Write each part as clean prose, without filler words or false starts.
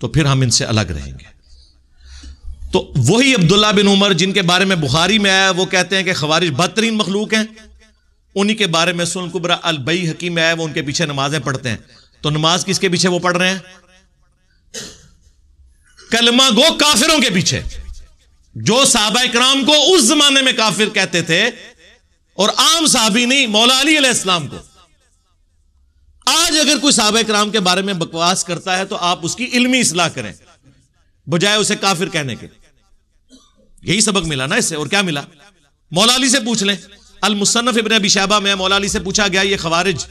تو پھر ہم ان سے الگ رہیں گے. تو وہی عبداللہ بن عمر جن کے بارے میں بخاری میں آیا، وہ کہتے ہیں کہ خوارج بدترین مخلوق ہیں، انہی کے بارے میں سنن کبریٰ البیہقی میں آیا، وہ ان کے پیچھے نمازیں پڑھتے ہیں. تو نماز کس کے پیچھے وہ پڑھ رہے ہیں؟ کلمہ گو کافروں کے پیچھے، جو صحابہ کرام کو اس زمانے میں کافر کہتے تھے، اور عام صحابی نہیں، مولا علی علیہ السلام کو. آج اگر کوئی صحابہ کرام کے بارے میں بکواس کرتا ہے تو آپ اس کی علمی اصلاح کریں بجائے اسے کافر کہنے کے. یہی سبق ملا نا اس سے، اور کیا ملا؟ مولا علی سے پوچھ لیں. المصنف ابن ابی شیبہ میں مولا علی سے پوچھا گیا یہ خوارج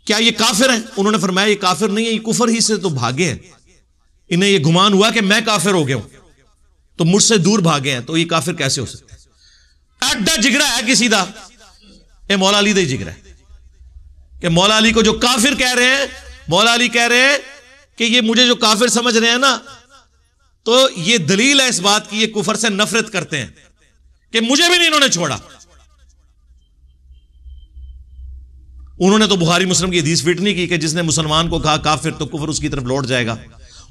کیا یہ کافر ہیں؟ انہوں نے فرمایا یہ کافر نہیں ہے، یہ کفر ہی سے تو بھاگے ہیں. انہیں یہ گمان ہوا کہ میں کافر ہو گیا ہوں تو مجھ سے دور بھاگے ہیں، تو یہ کافر کیسے ہو سکتے ہیں؟ اڈا جگرا ہے کسی دا، اے مولا علی دا ہی جگرا ہے کہ مولا علی کو جو کافر کہہ رہے ہیں، مولا علی کہہ رہے ہیں کہ یہ مجھے جو کافر سمجھ رہے ہیں نا، تو یہ دلیل ہے اس بات کی یہ کفر سے نفرت کرتے ہیں کہ مجھے بھی نہیں انہوں نے چھوڑا. انہوں نے تو بخاری مسلم کی حدیث فٹ نہیں کی کہ جس نے مسلمان کو کہا کافر تو کفر اس کی طرف لوٹ جائے گا.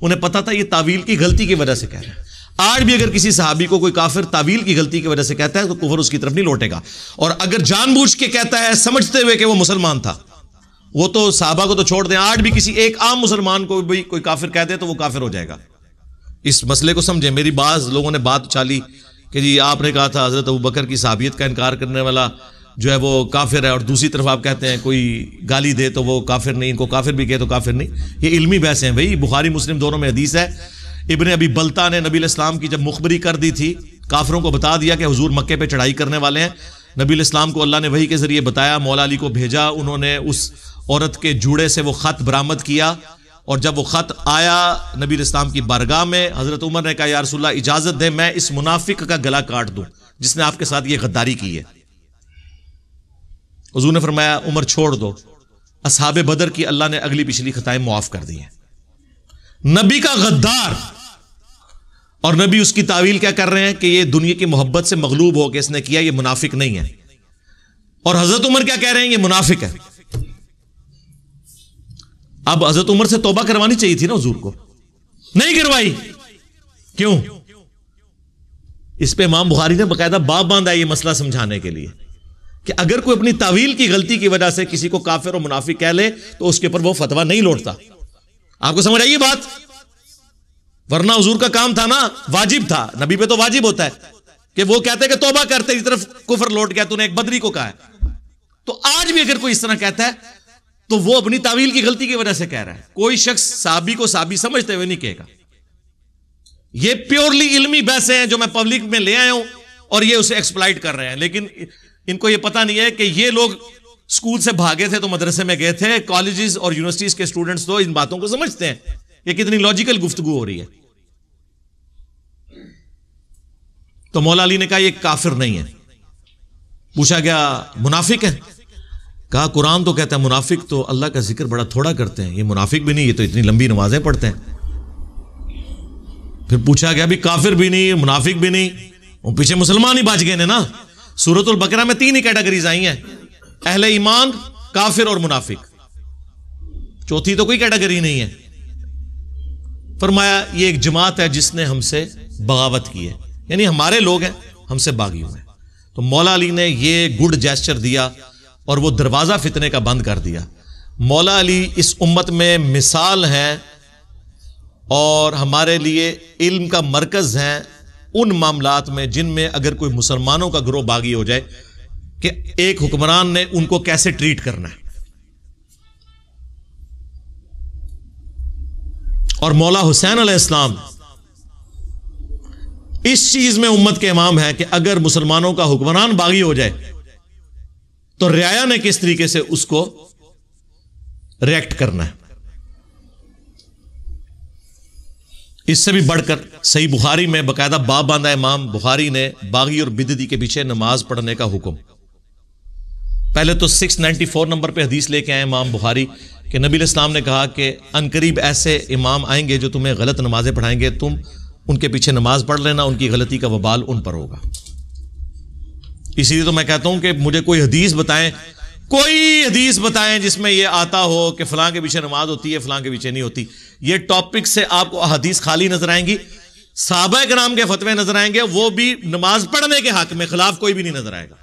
انہیں پتا تھا یہ تعویل کی غلطی کی وجہ سے کہہ رہے ہیں. آج بھی اگر کسی صحابی کو کوئی کافر تعویل کی غلطی کی وجہ سے کہتا ہے تو کفر اس کی طرف نہیں لوٹے گا. اور اگر جان بوجھ کے کہتا ہے سمجھتے ہوئے کہ وہ مسلمان تھا، وہ تو صحابہ کو تو چھوڑ دیں، آج بھی کسی ایک عام مسلمان کو بھی کوئی کافر کہہ دے تو وہ کافر ہو جائے گا. اس مسئلے کو سمجھیں. میری بعض لوگوں نے بات چالی کہ جی آپ نے کہا تھا حضرت ابوبکر کی صحابیت کا انکار کرنے والا جو ہے وہ کافر ہے، اور دوسری طرف آپ کہتے ہیں کوئی گالی دے تو وہ کافر نہیں، ان کو کافر بھی کہے تو کافر نہیں. یہ علمی بحث ہیں بھائی. بخاری مسلم دونوں میں حدیث ہے. ابن ابی بلتا نے نبی علیہ السلام کی جب مخبری کر دی تھی، کافروں کو بتا دیا کہ حضور مکے پہ چڑھائی کرنے والے ہیں، نبی علیہ السلام کو اللہ نے وحی کے ذریعے بتایا، مولا علی کو بھیجا، انہوں نے اس عورت کے جوڑے سے وہ خط برآمد کیا، اور جب وہ خط آیا نبی علیہ السلام کی بارگاہ میں، حضرت عمر نے کہا یا رسول اللہ اجازت دیں میں اس منافق کا گلا کاٹ دوں جس نے آپ کے ساتھ یہ غداری کی ہے. حضور نے فرمایا عمر چھوڑ دو، اصحاب بدر کی اللہ نے اگلی پچھلی خطائیں معاف کر دی ہیں. نبی کا غدار، اور نبی اس کی تعویل کیا کر رہے ہیں کہ یہ دنیا کی محبت سے مغلوب ہو کے اس نے کیا، یہ منافق نہیں ہے. اور حضرت عمر کیا کہہ رہے ہیں؟ یہ منافق ہے. اب حضرت عمر سے توبہ کروانی چاہیے تھی نا حضور کو، نہیں کروائی. کیوں؟ اس پہ امام بخاری نے باقاعدہ باب باندھا ہے یہ مسئلہ سمجھانے کے لیے کہ اگر کوئی اپنی تعویل کی غلطی کی وجہ سے کسی کو کافر اور منافق کہہ لے تو اس کے اوپر وہ فتویٰ نہیں لوٹتا. آپ کو سمجھ آئی یہ بات؟ ورنہ حضور کا کام تھا نا، واجب تھا، نبی پہ تو واجب ہوتا ہے کہ وہ کہتے کہ توبہ کرتے اس طرف کفر لوٹ گیا، تو نے ایک بدری کو کہا ہے. تو آج بھی اگر کوئی اس طرح کہتا ہے تو وہ اپنی تعویل کی غلطی کی وجہ سے کہہ رہا ہے. کوئی شخص صحابی کو صحابی سمجھتے ہوئے نہیں کہے گا. یہ پیورلی علمی بحثیں ہیں جو میں پبلک میں لے آیا ہوں، اور یہ اسے ایکسپلائٹ کر رہے ہیں. لیکن ان کو یہ پتہ نہیں ہے کہ یہ لوگ اسکول سے بھاگے تھے تو مدرسے میں گئے تھے. کالجز اور یونیورسٹیز کے اسٹوڈنٹس تو ان باتوں کو سمجھتے ہیں. یہ کتنی لاجیکل گفتگو ہو رہی ہے. تو مولا علی نے کہا یہ کافر نہیں ہے. پوچھا گیا منافق ہے؟ کہا قرآن تو کہتا ہے منافق تو اللہ کا ذکر بڑا تھوڑا کرتے ہیں، یہ منافق بھی نہیں، یہ تو اتنی لمبی نمازیں پڑھتے ہیں. پھر پوچھا گیا بھی کافر بھی نہیں منافق بھی نہیں، وہ پیچھے مسلمان ہی بچ گئے نا. سورۃ البقرہ میں 3 ہی کیٹیگریز آئی ہیں، اہل ایمان، کافر اور منافق. چوتھی تو کوئی کیٹیگری نہیں ہے. فرمایا یہ ایک جماعت ہے جس نے ہم سے بغاوت کی ہے، یعنی ہمارے لوگ ہیں، ہم سے باغی ہوئے. تو مولا علی نے یہ گڈ جیسچر دیا اور وہ دروازہ فتنے کا بند کر دیا. مولا علی اس امت میں مثال ہیں اور ہمارے لیے علم کا مرکز ہیں ان معاملات میں جن میں اگر کوئی مسلمانوں کا گروہ باغی ہو جائے کہ ایک حکمران نے ان کو کیسے ٹریٹ کرنا ہے. اور مولا حسین علیہ السلام اس چیز میں امت کے امام ہے کہ اگر مسلمانوں کا حکمران باغی ہو جائے تو رعایا نے کس طریقے سے اس کو ریئیکٹ کرنا ہے. اس سے بھی بڑھ کر صحیح بخاری میں باقاعدہ باب باندھا امام بخاری نے باغی اور بدعتی کے پیچھے نماز پڑھنے کا حکم. پہلے تو 694 نمبر پہ حدیث لے کے آئے امام بخاری کہ نبی علیہ السلام نے کہا کہ عنقریب ایسے امام آئیں گے جو تمہیں غلط نمازیں پڑھائیں گے، تم ان کے پیچھے نماز پڑھ لینا، ان کی غلطی کا وبال ان پر ہوگا. اسی لیے تو میں کہتا ہوں کہ مجھے کوئی حدیث بتائیں کوئی حدیث بتائیں جس میں یہ آتا ہو کہ فلاں کے پیچھے نماز ہوتی ہے، فلاں کے پیچھے نہیں ہوتی. یہ ٹاپک سے آپ کو حدیث خالی نظر آئیں گی. صحابہ کرام کے فتوے نظر آئیں گے، وہ بھی نماز پڑھنے کے حق میں خلاف کوئی بھی نہیں نظر آئے گا.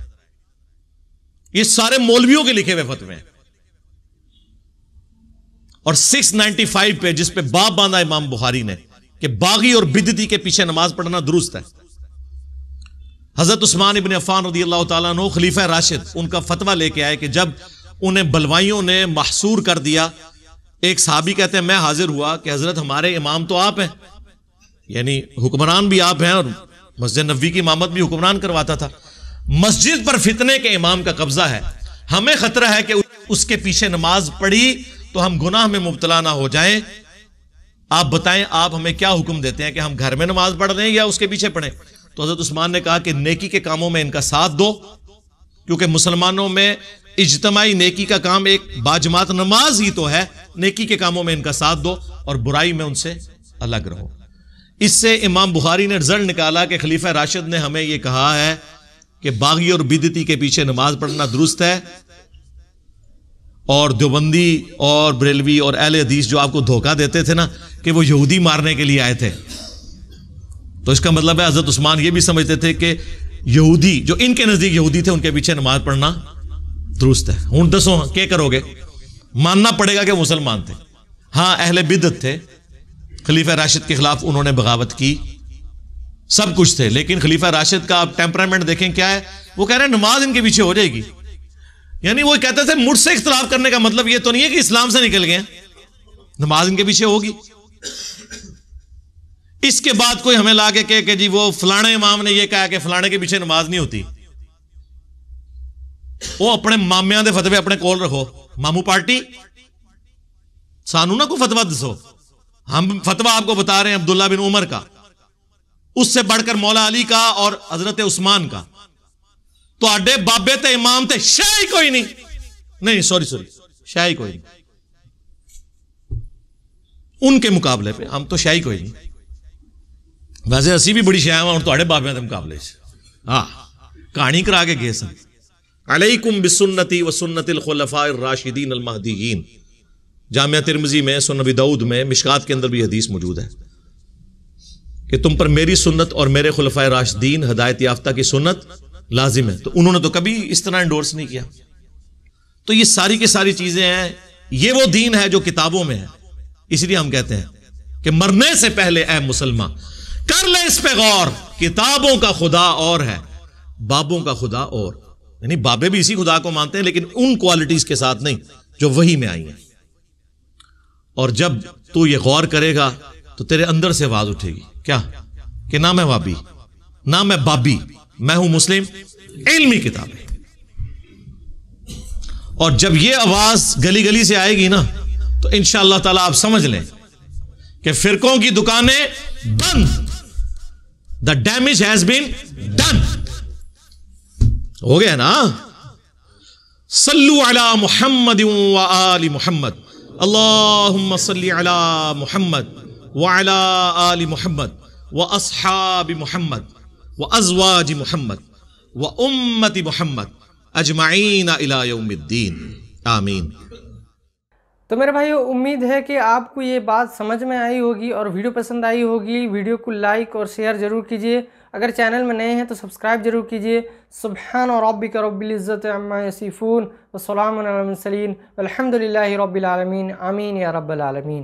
یہ سارے مولویوں کے لکھے ہوئے فتوے ہیں. اور 695 پہ جس پہ باب باندھا امام بخاری نے کہ باغی اور بدعتی کے پیچھے نماز پڑھنا درست ہے، حضرت عثمان ابن عفان رضی اللہ تعالیٰ عنہ خلیفہ راشد ان کا فتویٰ لے کے آئے کہ جب انہیں بلوائیوں نے محصور کر دیا، ایک صحابی کہتے ہیں میں حاضر ہوا کہ حضرت ہمارے امام تو آپ ہیں، یعنی حکمران بھی آپ ہیں، اور مسجد نبوی کی امامت بھی حکمران کرواتا تھا، مسجد پر فتنے کے امام کا قبضہ ہے، ہمیں خطرہ ہے کہ اس کے پیچھے نماز پڑھی تو ہم گناہ میں مبتلا نہ ہو جائیں. آپ بتائیں آپ ہمیں کیا حکم دیتے ہیں کہ ہم گھر میں نماز پڑھ رہے ہیں یا اس کے پیچھے پڑھیں؟ تو حضرت عثمان نے کہا کہ نیکی کے کاموں میں ان کا ساتھ دو، کیونکہ مسلمانوں میں اجتماعی نیکی کا کام ایک باجماعت نماز ہی تو ہے. نیکی کے کاموں میں ان کا ساتھ دو اور برائی میں ان سے الگ رہو. اس سے امام بخاری نے رزلٹ نکالا کہ خلیفہ راشد نے ہمیں یہ کہا ہے کہ باغی اور بدعتی کے پیچھے نماز پڑھنا درست ہے، اور دیوبندی اور بریلوی اور اہل حدیث جو آپ کو دھوکہ دیتے تھے نا کہ وہ یہودی مارنے کے لیے آئے تھے، تو اس کا مطلب ہے حضرت عثمان یہ بھی سمجھتے تھے کہ یہودی جو ان کے نزدیک یہودی تھے ان کے پیچھے نماز پڑھنا درست ہے. ہوں دسو کیا کرو گے؟ ماننا پڑے گا کہ مسلمان تھے. ہاں اہل بدعت تھے، خلیفہ راشد کے خلاف انہوں نے بغاوت کی، سب کچھ تھے، لیکن خلیفہ راشد کا آپ ٹیمپرامنٹ دیکھیں کیا ہے. وہ کہہ رہے ہیں نماز ان کے پیچھے ہو جائے گی. یعنی وہ کہتے تھے مجھ سے اختلاف کرنے کا مطلب یہ تو نہیں ہے کہ اسلام سے نکل گئے، نماز ان کے پیچھے ہوگی. اس کے بعد کوئی ہمیں لا کے کہے کہ جی وہ فلانے امام نے یہ کہا کہ فلانے کے پیچھے نماز نہیں ہوتی. وہ اپنے مامیاں دے فتوے اپنے کول رکھو، مامو پارٹی سانو نہ کوئی فتویٰ دسو. ہم فتویٰ آپ کو بتا رہے ہیں عبداللہ بن عمر کا، اس سے بڑھ کر مولا علی کا اور حضرت عثمان کا. تو اڈے بابے تے امام تے شاہی کوئی نہیں سوری شاہی کوئی نہیں ان کے مقابلے پہ. ہم تو شاہی کوئی نہیں، ویسے اسی بھی بڑی شاہ اور تھوڑے بابے کے مقابلے سے ہاں کہانی کرا کے گئے سن. علیکم بسنتی و سنت الخلفاء الراشدین المہدیین. جامعہ ترمذی میں، سنن ابی داؤد میں، مشکات کے اندر بھی حدیث موجود ہے کہ تم پر میری سنت اور میرے خلفائے راشدین ہدایت یافتہ کی سنت لازم ہے. تو انہوں نے تو کبھی اس طرح انڈورس نہیں کیا. تو یہ ساری کی ساری چیزیں ہیں، یہ وہ دین ہے جو کتابوں میں ہے. اس لیے ہم کہتے ہیں کہ مرنے سے پہلے اے مسلمان کر لے اس پہ غور، کتابوں کا خدا اور ہے، بابوں کا خدا اور. یعنی بابے بھی اسی خدا کو مانتے ہیں لیکن ان کوالٹیز کے ساتھ نہیں جو وحی میں آئی ہیں. اور جب تو یہ غور کرے گا تو تیرے اندر سے آواز اٹھے گی کیا کہ نہ میں وابی نہ میں بابی، میں ہوں مسلم. علمی کتاب ہے. اور جب یہ آواز گلی گلی سے آئے گی نا تو انشاءاللہ تعالی آپ سمجھ لیں کہ فرقوں کی دکانیں بند. The damage has been done. ہو گیا نا. صلو علی محمد و آل محمد. اللہم صلی علی محمد وعلی آل محمد واصحاب محمد وازواج محمد وامت محمد اجمعین الی یوم الدین. آمین. تو میرے بھائیو امید ہے کہ آپ کو یہ بات سمجھ میں آئی ہوگی اور ویڈیو پسند آئی ہوگی. ویڈیو کو لائک اور شیئر ضرور کیجئے. اگر چینل میں نئے ہیں تو سبسکرائب ضرور کیجئے. سبحان ربک رب العزت عما یصفون وسلام علی المرسلین والحمد للہ رب العالمین. آمین یا رب العالمین.